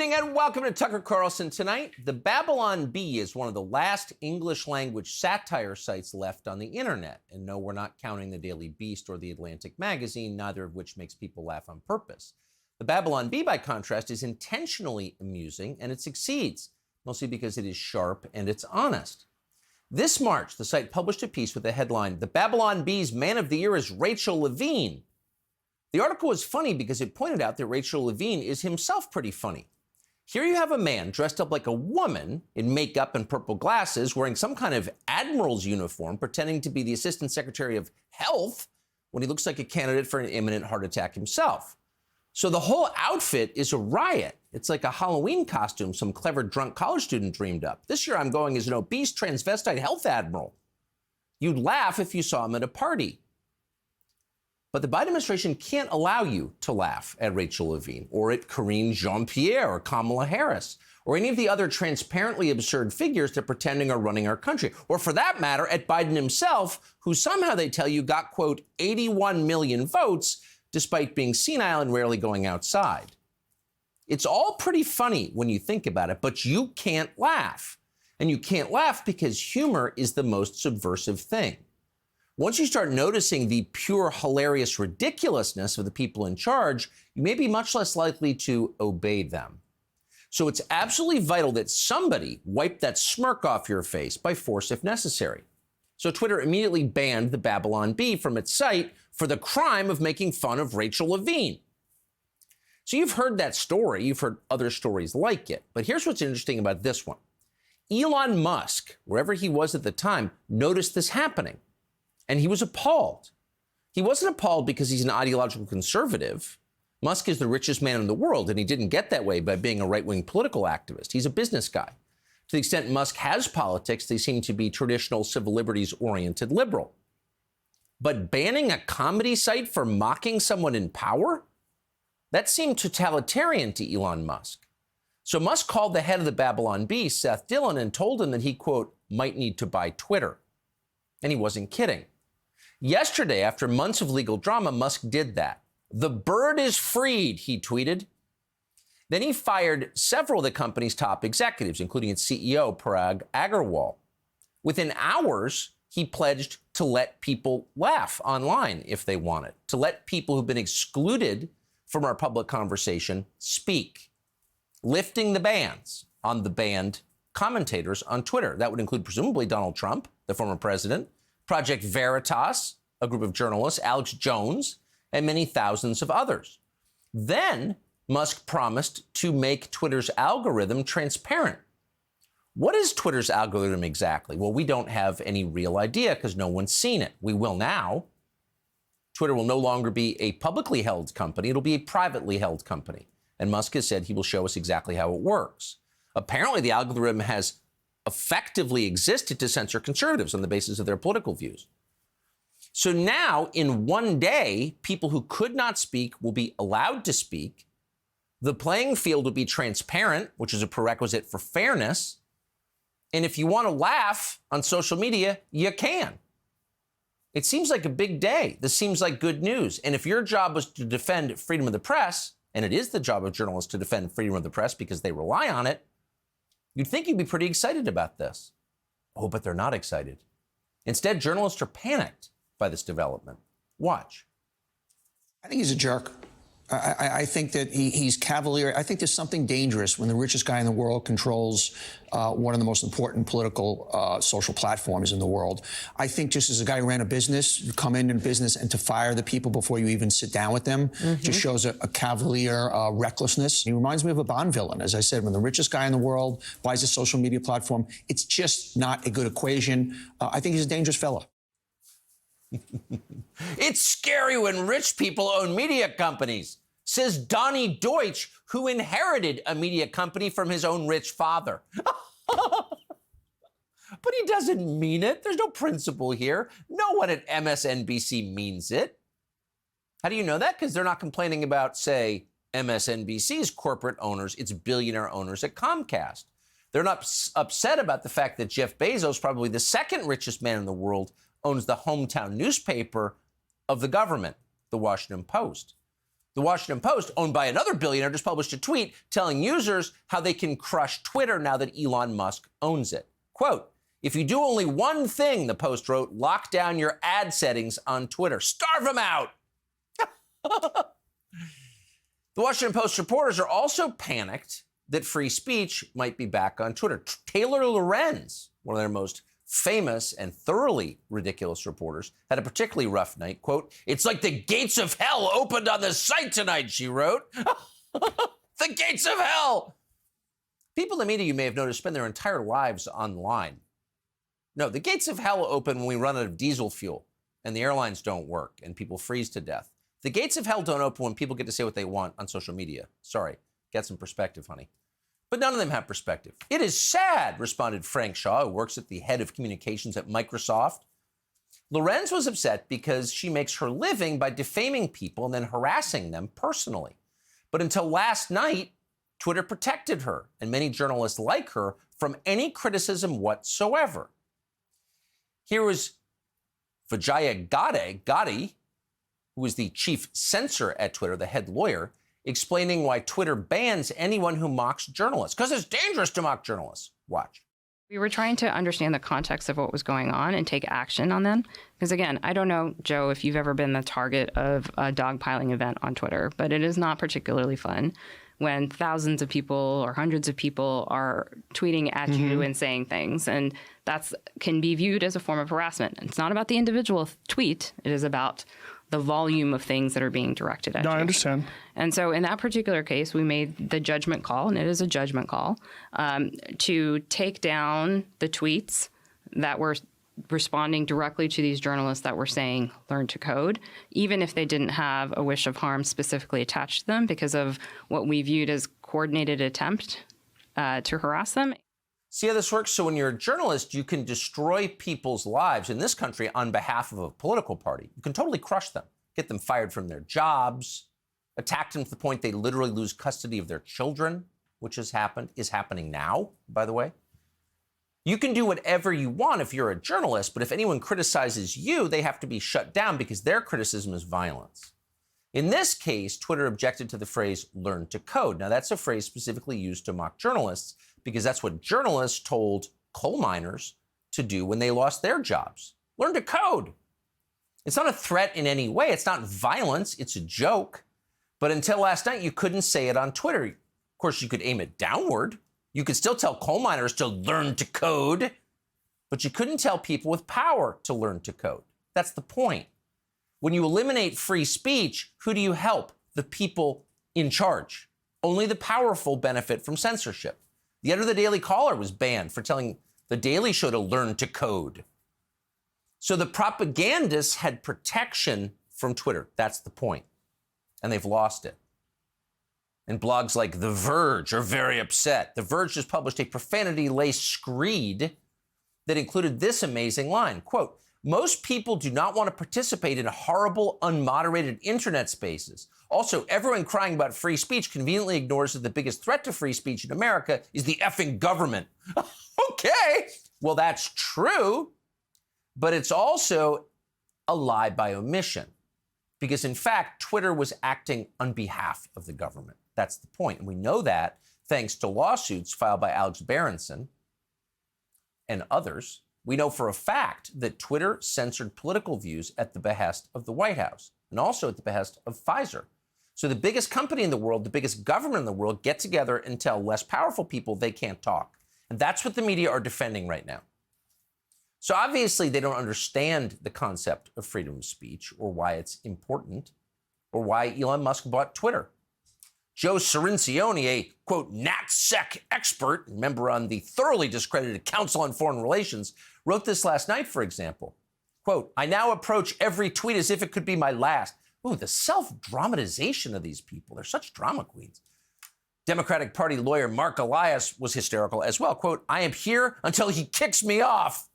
evening and welcome to Tucker Carlson Tonight. The Babylon Bee is one of the last English-language satire sites left on the internet. And no, we're not counting the Daily Beast or the Atlantic magazine, neither of which makes people laugh on purpose. The Babylon Bee, by contrast, is intentionally amusing, and it succeeds, mostly because it is sharp and it's honest. This March, the site published a piece with the headline, "The Babylon Bee's Man of the Year is Rachel Levine." The article was funny because it pointed out that Rachel Levine is himself pretty funny. Here you have a man dressed up like a woman in makeup and purple glasses, wearing some kind of admiral's uniform, pretending to be the Assistant Secretary of Health when he looks like a candidate for an imminent heart attack himself. So the whole outfit is a riot. It's like a Halloween costume some clever drunk college student dreamed up. This year I'm going as an obese transvestite health admiral. You'd laugh if you saw him at a party. But the Biden administration can't allow you to laugh at Rachel Levine or at Karine Jean-Pierre or Kamala Harris or any of the other transparently absurd figures that pretending are running our country, or for that matter, at Biden himself, who somehow they tell you got, quote, 81 million votes despite being senile and rarely going outside. It's all pretty funny when you think about it, but you can't laugh. And you can't laugh because humor is the most subversive thing. Once you start noticing the pure, hilarious ridiculousness of the people in charge, you may be much less likely to obey them. So it's absolutely vital that somebody wipe that smirk off your face by force if necessary. So Twitter immediately banned the Babylon Bee from its site for the crime of making fun of Rachel Levine. So you've heard that story. You've heard other stories like it. But here's what's interesting about this one. Elon Musk, wherever he was at the time, noticed this happening. And he was appalled. He wasn't appalled because he's an ideological conservative. Musk is the richest man in the world, and he didn't get that way by being a right-wing political activist. He's a business guy. To the extent Musk has politics, they seem to be traditional civil liberties-oriented liberal. But banning a comedy site for mocking someone in power? That seemed totalitarian to Elon Musk. So Musk called the head of the Babylon Bee, Seth Dillon, and told him that he, quote, might need to buy Twitter. And he wasn't kidding. Yesterday, after months of legal drama, Musk did that. "The bird is freed," he tweeted. Then he fired several of the company's top executives, including its CEO, Parag Agrawal. Within hours, he pledged to let people laugh online if they wanted, to let people who've been excluded from our public conversation speak, lifting the bans on the banned commentators on Twitter. That would include presumably Donald Trump, the former president, Project Veritas, a group of journalists, Alex Jones, and many thousands of others. Then Musk promised to make Twitter's algorithm transparent. What is Twitter's algorithm exactly? Well, we don't have any real idea because no one's seen it. We will now. Twitter will no longer be a publicly held company. It'll be a privately held company. And Musk has said he will show us exactly how it works. Apparently, the algorithm has effectively existed to censor conservatives on the basis of their political views. So now, in one day, people who could not speak will be allowed to speak. The playing field will be transparent, which is a prerequisite for fairness. And if you want to laugh on social media, you can. It seems like a big day. This seems like good news. And if your job was to defend freedom of the press, and it is the job of journalists to defend freedom of the press because they rely on it, you'd think you'd be pretty excited about this. Oh, but they're not excited. Instead, journalists are panicked by this development. Watch. I think he's a jerk. I think that he's cavalier. I think there's something dangerous when the richest guy in the world controls one of the most important political social platforms in the world. I think just as a guy who ran a business, you come in business and to fire the people before you even sit down with them just shows a cavalier recklessness. He reminds me of a Bond villain. As I said, when the richest guy in the world buys a social media platform, it's just not a good equation. I think he's a dangerous fellow. It's scary when rich people own media companies, says Donnie Deutsch, who inherited a media company from his own rich father. But he doesn't mean it. There's no principle here. No one at MSNBC means it. How do you know that? Because they're not complaining about, say, MSNBC's corporate owners, its billionaire owners at Comcast. They're not upset about the fact that Jeff Bezos, probably the second richest man in the world, owns the hometown newspaper of the government, the Washington Post. The Washington Post, owned by another billionaire, just published a tweet telling users how they can crush Twitter now that Elon Musk owns it. Quote, "If you do only one thing," the Post wrote, "lock down your ad settings on Twitter. Starve them out." The Washington Post reporters are also panicked that free speech might be back on Twitter. Taylor Lorenz, one of their most famous and thoroughly ridiculous reporters, had a particularly rough night. Quote, "It's like the gates of hell opened on the site tonight," she wrote. The gates of hell. People in the media, you may have noticed, spend their entire lives online. No, the gates of hell open when we run out of diesel fuel and the airlines don't work and people freeze to death. The gates of hell don't open when people get to say what they want on social media. Sorry, get some perspective, honey. But none of them have perspective. "It is sad," responded Frank Shaw, who works at the head of communications at Microsoft. Lorenz was upset because she makes her living by defaming people and then harassing them personally. But until last night, Twitter protected her and many journalists like her from any criticism whatsoever. Here was Vijaya Gadde, who is the chief censor at Twitter, the head lawyer, explaining why Twitter bans anyone who mocks journalists, because it's dangerous to mock journalists. Watch. We were trying to understand the context of what was going on and take action on them. Because again, I don't know, Joe, if you've ever been the target of a dogpiling event on Twitter, but it is not particularly fun when thousands of people or hundreds of people are tweeting at you and saying things. And that can be viewed as a form of harassment. It's not about the individual tweet. It is about the volume of things that are being directed at you. No, I understand. And so in that particular case, we made the judgment call, and it is a judgment call, to take down the tweets that were responding directly to these journalists that were saying, learn to code, even if they didn't have a wish of harm specifically attached to them because of what we viewed as coordinated attempt to harass them. See how this works? So when you're a journalist, you can destroy people's lives in this country on behalf of a political party. You can totally crush them, get them fired from their jobs, attack them to the point they literally lose custody of their children, which is happening now, by the way. You can do whatever you want if you're a journalist, but if anyone criticizes you, they have to be shut down because their criticism is violence. In this case, Twitter objected to the phrase "learn to code." Now, that's a phrase specifically used to mock journalists because that's what journalists told coal miners to do when they lost their jobs. Learn to code. It's not a threat in any way. It's not violence. It's a joke. But until last night, you couldn't say it on Twitter. Of course, you could aim it downward. You could still tell coal miners to learn to code, but you couldn't tell people with power to learn to code. That's the point. When you eliminate free speech, who do you help? The people in charge. Only the powerful benefit from censorship. The editor of the Daily Caller was banned for telling the Daily Show to learn to code. So the propagandists had protection from Twitter. That's the point. And they've lost it. And blogs like The Verge are very upset. The Verge just published a profanity-laced screed that included this amazing line, quote, "Most people do not want to participate in horrible, unmoderated internet spaces. Also, everyone crying about free speech conveniently ignores that the biggest threat to free speech in America is the effing government." Okay, well, that's true, but it's also a lie by omission. Because, in fact, Twitter was acting on behalf of the government. That's the point. And we know that thanks to lawsuits filed by Alex Berenson and others. We know for a fact that Twitter censored political views at the behest of the White House and also at the behest of Pfizer. So the biggest company in the world, the biggest government in the world, get together and tell less powerful people they can't talk. And that's what the media are defending right now. So obviously they don't understand the concept of freedom of speech or why it's important or why Elon Musk bought Twitter. Joe Cirincione, a, quote, NatSec expert, member on the thoroughly discredited Council on Foreign Relations, wrote this last night, for example. Quote, "I now approach every tweet as if it could be my last." Ooh, the self-dramatization of these people. They're such drama queens. Democratic Party lawyer Mark Elias was hysterical as well. Quote, "I am here until he kicks me off."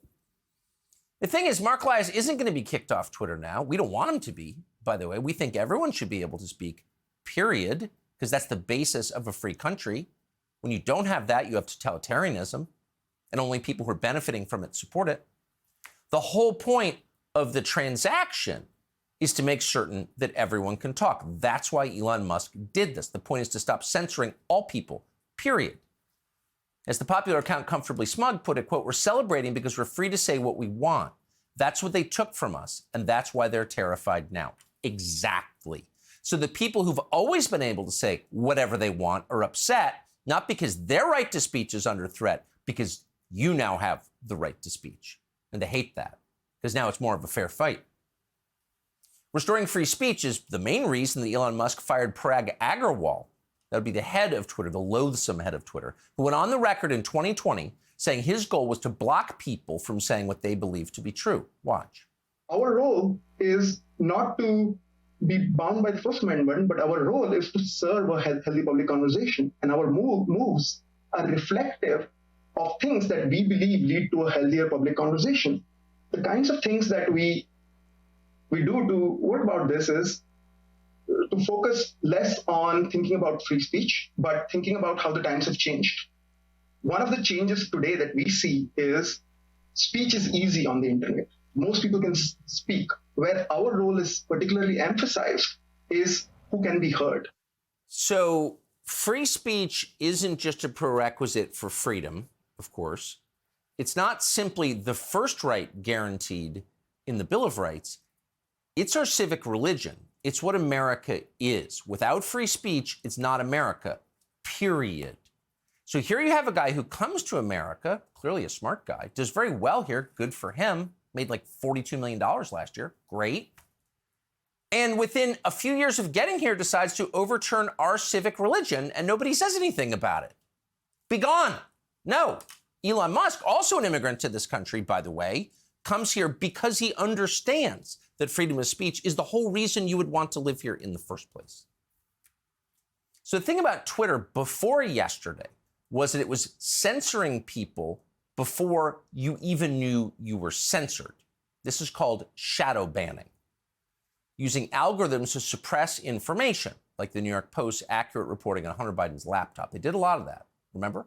The thing is, Mark Elias isn't going to be kicked off Twitter now. We don't want him to be, by the way. We think everyone should be able to speak, period, because that's the basis of a free country. When you don't have that, you have totalitarianism, and only people who are benefiting from it support it. The whole point of the transaction is to make certain that everyone can talk. That's why Elon Musk did this. The point is to stop censoring all people, period. As the popular account Comfortably Smug put it, quote, "We're celebrating because we're free to say what we want. That's what they took from us, and that's why they're terrified now." Exactly. So the people who've always been able to say whatever they want are upset, not because their right to speech is under threat, because you now have the right to speech. And they hate that, because now it's more of a fair fight. Restoring free speech is the main reason that Elon Musk fired Parag Agrawal. That would be the head of Twitter, the loathsome head of Twitter, who went on the record in 2020 saying his goal was to block people from saying what they believe to be true. Watch. Our role is not to be bound by the First Amendment, but our role is to serve a healthy public conversation. And our moves are reflective of things that we believe lead to a healthier public conversation. The kinds of things that we do to what about this is to focus less on thinking about free speech, but thinking about how the times have changed. One of the changes today that we see is speech is easy on the internet. Most people can speak. Where our role is particularly emphasized is who can be heard. So free speech isn't just a prerequisite for freedom, of course. It's not simply the first right guaranteed in the Bill of Rights. It's our civic religion. It's what America is. Without free speech, it's not America, period. So here you have a guy who comes to America, clearly a smart guy, does very well here, good for him, made like $42 million last year, great. And within a few years of getting here, decides to overturn our civic religion, and nobody says anything about it. Be gone. No. Elon Musk, also an immigrant to this country, by the way, comes here because he understands that freedom of speech is the whole reason you would want to live here in the first place. So the thing about Twitter before yesterday was that it was censoring people before you even knew you were censored. This is called shadow banning, using algorithms to suppress information, like the New York Post's accurate reporting on Hunter Biden's laptop. They did a lot of that, remember?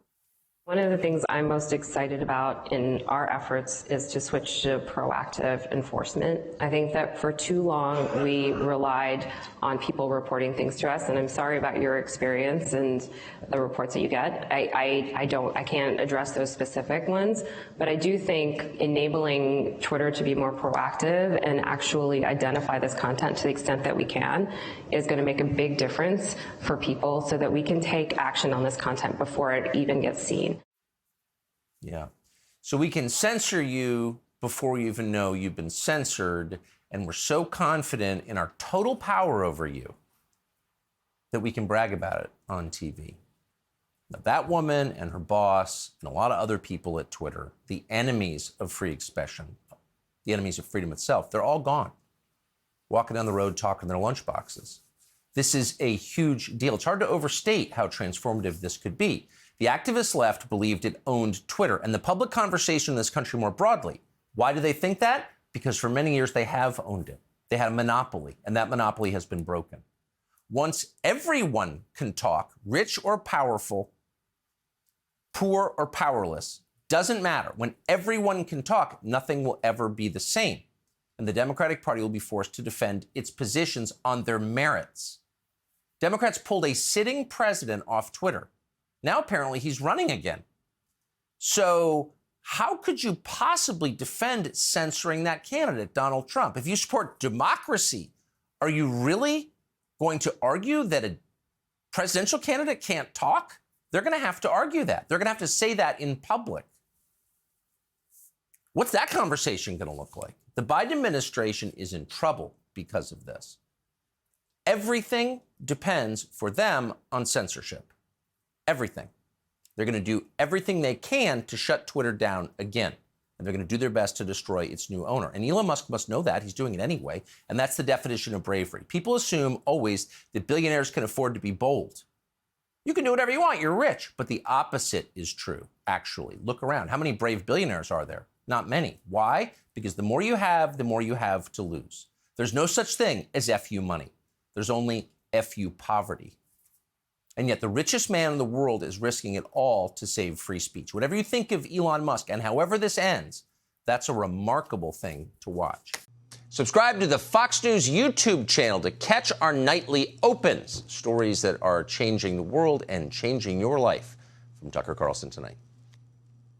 One of the things I'm most excited about in our efforts is to switch to proactive enforcement. I think that for too long we relied on people reporting things to us, and I'm sorry about your experience and the reports that you get. I can't address those specific ones, but I do think enabling Twitter to be more proactive and actually identify this content to the extent that we can is going to make a big difference for people so that we can take action on this content before it even gets seen. Yeah. So we can censor you before you even know you've been censored, and we're so confident in our total power over you that we can brag about it on TV. Now, that woman and her boss and a lot of other people at Twitter, the enemies of free expression, the enemies of freedom itself, they're all gone, walking down the road talking their lunchboxes. This is a huge deal. It's hard to overstate how transformative this could be. The activist left believed it owned Twitter and the public conversation in this country more broadly. Why do they think that? Because for many years they have owned it. They had a monopoly, and that monopoly has been broken. Once everyone can talk, rich or powerful, poor or powerless, doesn't matter. When everyone can talk, nothing will ever be the same. And the Democratic Party will be forced to defend its positions on their merits. Democrats pulled a sitting president off Twitter. Now, apparently, he's running again. So how could you possibly defend censoring that candidate, Donald Trump? If you support democracy, are you really going to argue that a presidential candidate can't talk? They're going to have to argue that. They're going to have to say that in public. What's that conversation going to look like? The Biden administration is in trouble because of this. Everything depends for them on censorship. Everything. They're going to do everything they can to shut Twitter down again. And they're going to do their best to destroy its new owner. And Elon Musk must know that. He's doing it anyway. And that's the definition of bravery. People assume always that billionaires can afford to be bold. You can do whatever you want. You're rich. But the opposite is true, actually. Look around. How many brave billionaires are there? Not many. Why? Because the more you have to lose. There's no such thing as FU money. There's only FU poverty. And yet the richest man in the world is risking it all to save free speech. Whatever you think of Elon Musk and however this ends, that's a remarkable thing to watch. Subscribe to the Fox News YouTube channel to catch our nightly opens, stories that are changing the world and changing your life. From Tucker Carlson Tonight.